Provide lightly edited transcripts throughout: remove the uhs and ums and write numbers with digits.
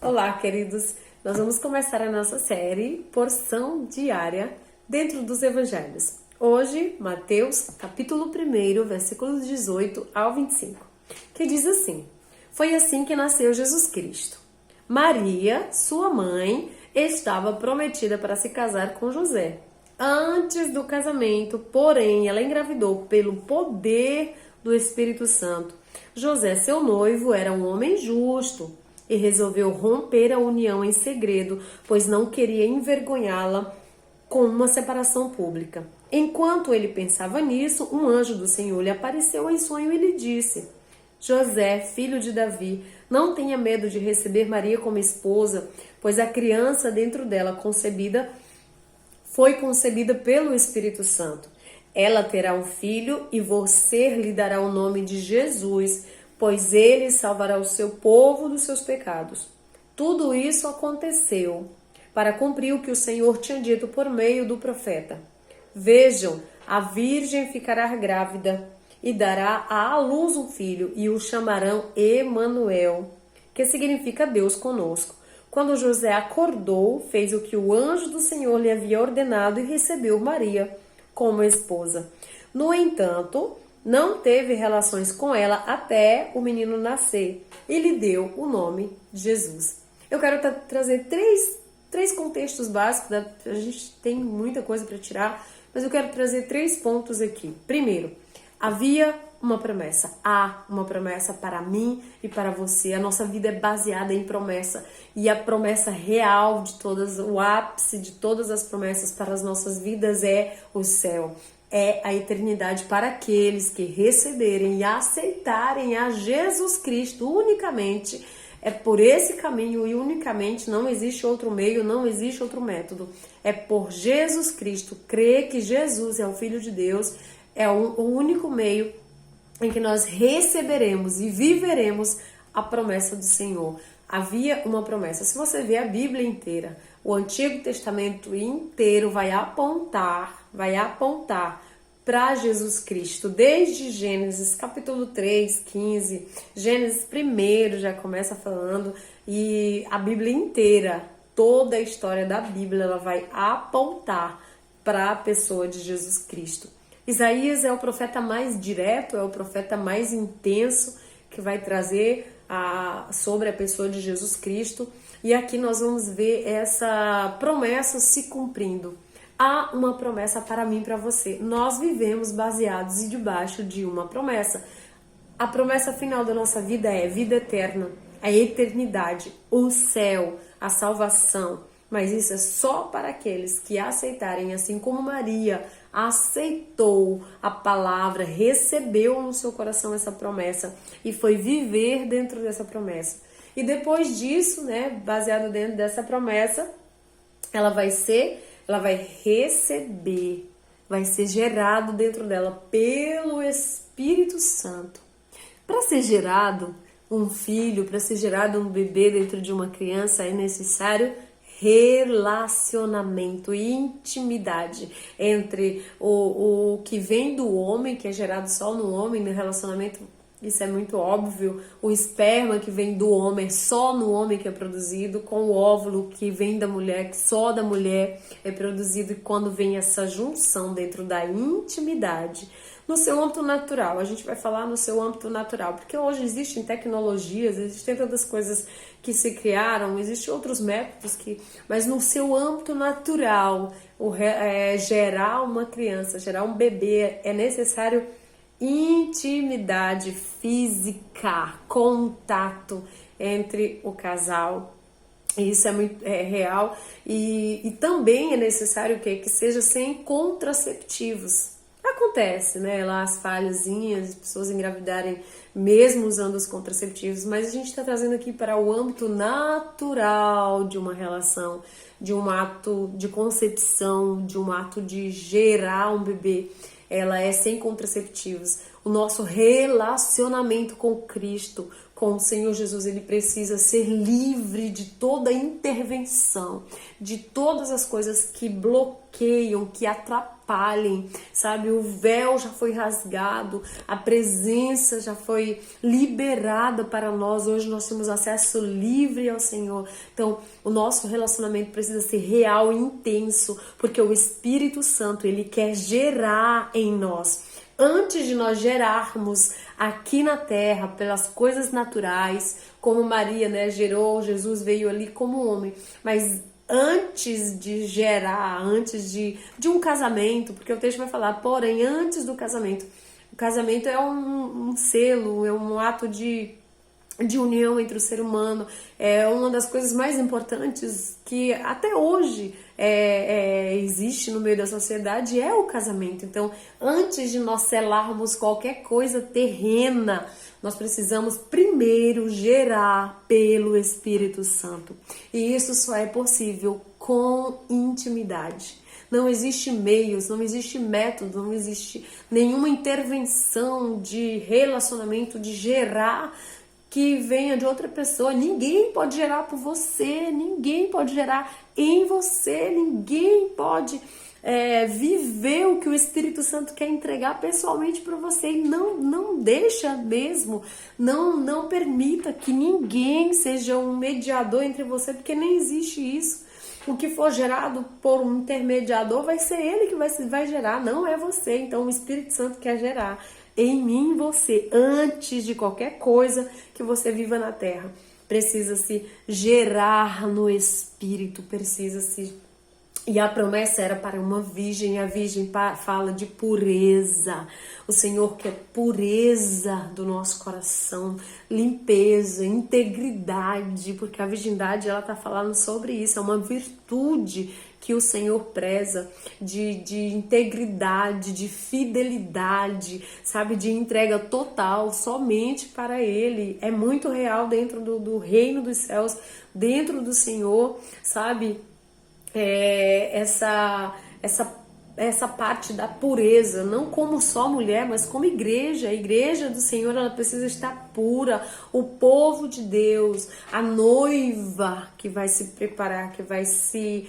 Olá, queridos! Nós vamos começar a nossa série Porção Diária dentro dos Evangelhos. Hoje, Mateus, capítulo 1, versículos 18 ao 25, que diz assim: Foi assim que nasceu Jesus Cristo. Maria, sua mãe, estava prometida para se casar com José. Antes do casamento, porém, ela engravidou pelo poder do Espírito Santo. José, seu noivo, era um homem justo e resolveu romper a união em segredo, pois não queria envergonhá-la com uma separação pública. Enquanto ele pensava nisso, um anjo do Senhor lhe apareceu em sonho e lhe disse: José, filho de Davi, não tenha medo de receber Maria como esposa, pois a criança dentro dela foi concebida pelo Espírito Santo. Ela terá um filho e você lhe dará o nome de Jesus, pois ele salvará o seu povo dos seus pecados. Tudo isso aconteceu para cumprir o que o Senhor tinha dito por meio do profeta. Vejam, a virgem ficará grávida e dará à luz um filho e o chamarão Emanuel, que significa Deus conosco. Quando José acordou, fez o que o anjo do Senhor lhe havia ordenado e recebeu Maria como esposa. No entanto, não teve relações com ela até o menino nascer e lhe deu o nome de Jesus. Eu quero trazer três contextos básicos, a gente tem muita coisa para tirar, mas eu quero trazer 3 pontos aqui. Primeiro, havia uma promessa. Há uma promessa para mim e para você. A nossa vida é baseada em promessa. E a promessa real de todas, o ápice de todas as promessas para as nossas vidas é o céu. É a eternidade para aqueles que receberem e aceitarem a Jesus Cristo unicamente. É por esse caminho e unicamente, não existe outro meio, não existe outro método. É por Jesus Cristo, crer que Jesus é o Filho de Deus, é o único meio em que nós receberemos e viveremos a promessa do Senhor. Havia uma promessa. Se você ver a Bíblia inteira, o Antigo Testamento inteiro vai apontar para Jesus Cristo. Desde Gênesis capítulo 3, 15, Gênesis 1 já começa falando, e a Bíblia inteira, toda a história da Bíblia, ela vai apontar para a pessoa de Jesus Cristo. Isaías é o profeta mais direto, é o profeta mais intenso que vai trazer sobre a pessoa de Jesus Cristo. E aqui nós vamos ver essa promessa se cumprindo. Há uma promessa para mim e para você. Nós vivemos baseados e debaixo de uma promessa. A promessa final da nossa vida é vida eterna, a eternidade, o céu, a salvação. Mas isso é só para aqueles que aceitarem, assim como Maria aceitou a palavra, recebeu no seu coração essa promessa e foi viver dentro dessa promessa. E depois disso, né, baseado dentro dessa promessa, ela vai receber, vai ser gerado dentro dela pelo Espírito Santo. Para ser gerado um filho, para ser gerado um bebê dentro de uma criança, é necessário relacionamento e intimidade entre o que vem do homem, que é gerado só no homem, no relacionamento, isso é muito óbvio, o esperma que vem do homem, só no homem que é produzido, com o óvulo que vem da mulher, que só da mulher é produzido, e quando vem essa junção dentro da intimidade, no seu âmbito natural, a gente vai falar no seu âmbito natural, porque hoje existem tecnologias, existem tantas coisas que se criaram, existem outros métodos, mas no seu âmbito natural, gerar uma criança, gerar um bebê, é necessário intimidade física, contato entre o casal. Isso é muito real e também é necessário que seja sem contraceptivos. Acontece, né, lá as falhazinhas, as pessoas engravidarem mesmo usando os contraceptivos, mas a gente está trazendo aqui para o âmbito natural de uma relação, de um ato de concepção, de um ato de gerar um bebê. Ela é sem contraceptivos. O nosso relacionamento com Cristo, com o Senhor Jesus, ele precisa ser livre de toda intervenção, de todas as coisas que bloqueiam, que atrapalhem, sabe? O véu já foi rasgado, a presença já foi liberada para nós. Hoje nós temos acesso livre ao Senhor. Então, o nosso relacionamento precisa ser real e intenso, porque o Espírito Santo, ele quer gerar em nós. Antes de nós gerarmos aqui na terra, pelas coisas naturais, como Maria, né, gerou, Jesus veio ali como homem, mas antes de gerar, antes de um casamento, porque o texto vai falar, porém, antes do casamento, o casamento é um selo, é um ato de união entre o ser humano, é uma das coisas mais importantes que até hoje existe no meio da sociedade, é o casamento. Então, antes de nós selarmos qualquer coisa terrena, nós precisamos primeiro gerar pelo Espírito Santo. E isso só é possível com intimidade. Não existe meios, não existe método, não existe nenhuma intervenção de relacionamento, de gerar que venha de outra pessoa. Ninguém pode gerar por você, ninguém pode gerar em você, ninguém pode viver o que o Espírito Santo quer entregar pessoalmente para você. E não deixa mesmo, não permita que ninguém seja um mediador entre você, porque nem existe isso. O que for gerado por um intermediador vai ser ele que vai gerar, não é você. Então o Espírito Santo quer gerar em mim e você, antes de qualquer coisa que você viva na terra. Precisa-se gerar no Espírito, precisa-se... E a promessa era para uma virgem, a virgem fala de pureza. O Senhor quer pureza do nosso coração, limpeza, integridade, porque a virgindade, ela está falando sobre isso, é uma virtude que o Senhor preza, de integridade, de fidelidade, sabe, de entrega total, somente para Ele. É muito real dentro do reino dos céus, dentro do Senhor, sabe, essa parte da pureza, não como só mulher, mas como igreja. A igreja do Senhor, ela precisa estar pura. O povo de Deus, a noiva que vai se preparar, que vai se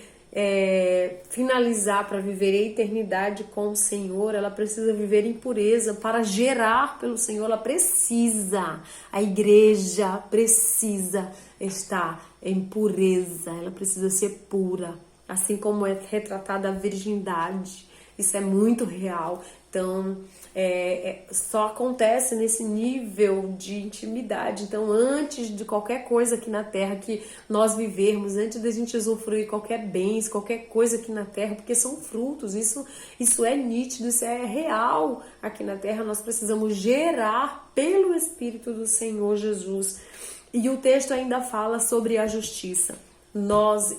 finalizar para viver a eternidade com o Senhor, ela precisa viver em pureza para gerar pelo Senhor. Ela precisa, a igreja precisa estar em pureza, ela precisa ser pura, assim como é retratada a virgindade. Isso é muito real. Então, só acontece nesse nível de intimidade. Então, antes de qualquer coisa aqui na terra que nós vivermos, antes da gente usufruir qualquer bens, qualquer coisa aqui na terra, porque são frutos, isso é nítido, isso é real aqui na terra, nós precisamos gerar pelo Espírito do Senhor Jesus. E o texto ainda fala sobre a justiça.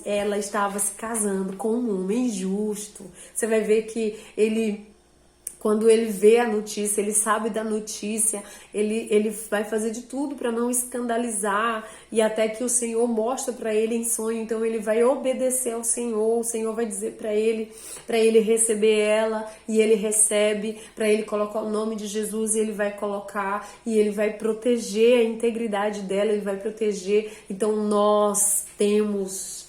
Ela estava se casando com um homem justo. Você vai ver que quando ele vê a notícia, ele sabe da notícia, ele vai fazer de tudo para não escandalizar, e até que o Senhor mostra para ele em sonho. Então ele vai obedecer ao Senhor, o Senhor vai dizer para ele receber ela, e ele recebe, para ele colocar o nome de Jesus, e ele vai colocar, e ele vai proteger a integridade dela, ele vai proteger. Então nós temos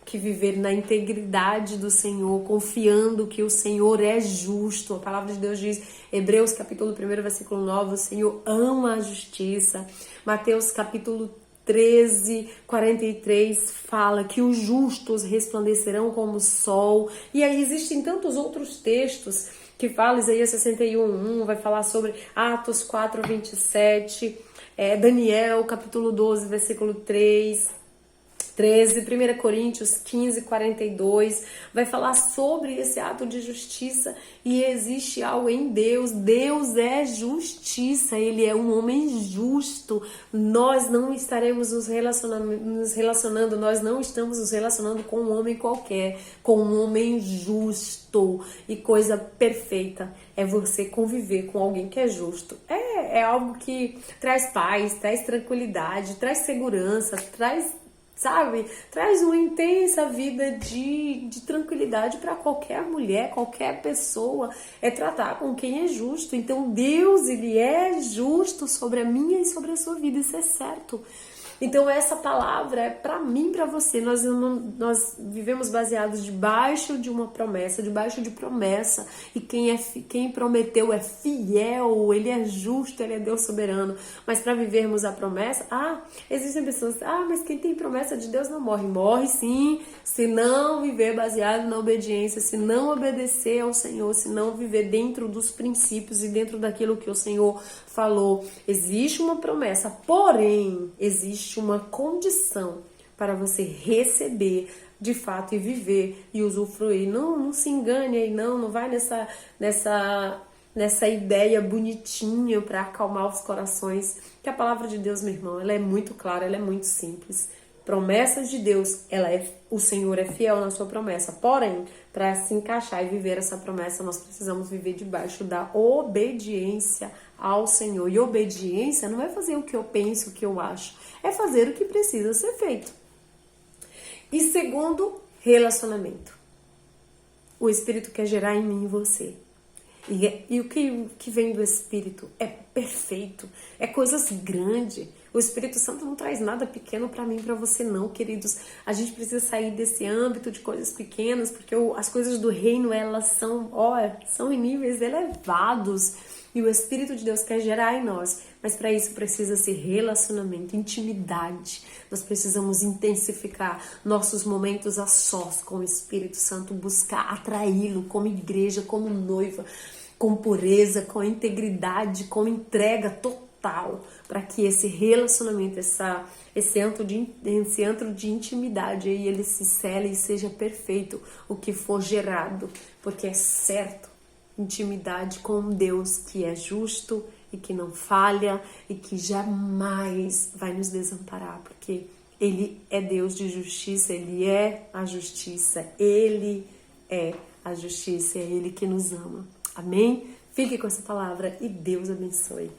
que viver na integridade do Senhor, confiando que o Senhor é justo. A palavra de Deus diz, Hebreus capítulo 1, versículo 9, o Senhor ama a justiça. Mateus capítulo 13, 43 fala que os justos resplandecerão como o sol. E aí existem tantos outros textos que falam, Isaías 61:1 vai falar sobre Atos 4, 27, Daniel capítulo 12, versículo 13, 1 Coríntios 15, 42, vai falar sobre esse ato de justiça. E existe algo em Deus. Deus é justiça, Ele é um homem justo. Nós não estaremos nos relacionando, nós não estamos nos relacionando com um homem qualquer, com um homem justo. E coisa perfeita é você conviver com alguém que é justo. É algo que traz paz, traz tranquilidade, traz segurança, traz sabe? Traz uma intensa vida de tranquilidade para qualquer mulher, qualquer pessoa. É tratar com quem é justo. Então Deus, Ele é justo sobre a minha e sobre a sua vida, isso é certo. Então essa palavra é para mim, para você. Nós vivemos baseados debaixo de uma promessa, debaixo de promessa. E quem prometeu é fiel, Ele é justo, Ele é Deus soberano. Mas para vivermos a promessa, existem pessoas, mas quem tem promessa de Deus não morre. Morre sim, se não viver baseado na obediência, se não obedecer ao Senhor, se não viver dentro dos princípios e dentro daquilo que o Senhor falou. Existe uma promessa, porém, existe uma condição para você receber de fato e viver e usufruir. Não se engane aí, não vai nessa ideia bonitinha para acalmar os corações, que a palavra de Deus, meu irmão, ela é muito clara, ela é muito simples. Promessas de Deus, o Senhor é fiel na sua promessa, porém, para se encaixar e viver essa promessa, nós precisamos viver debaixo da obediência ao Senhor. E obediência não é fazer o que eu penso, o que eu acho, é fazer o que precisa ser feito. E segundo, relacionamento. O Espírito quer gerar em mim e você. E o que vem do Espírito é perfeito, é coisas grandes. O Espírito Santo não traz nada pequeno para mim e para você não, queridos. A gente precisa sair desse âmbito de coisas pequenas, porque as coisas do reino, elas são em níveis elevados. E o Espírito de Deus quer gerar em nós. Mas para isso precisa ser relacionamento, intimidade. Nós precisamos intensificar nossos momentos a sós com o Espírito Santo, buscar atraí-lo como igreja, como noiva, com pureza, com integridade, com entrega total, para que esse relacionamento, esse antro de intimidade aí, ele se cele e seja perfeito o que for gerado, porque é certo, intimidade com um Deus que é justo e que não falha e que jamais vai nos desamparar, porque Ele é Deus de justiça, Ele é a justiça, Ele é a justiça, é Ele que nos ama. Amém? Fique com essa palavra e Deus abençoe.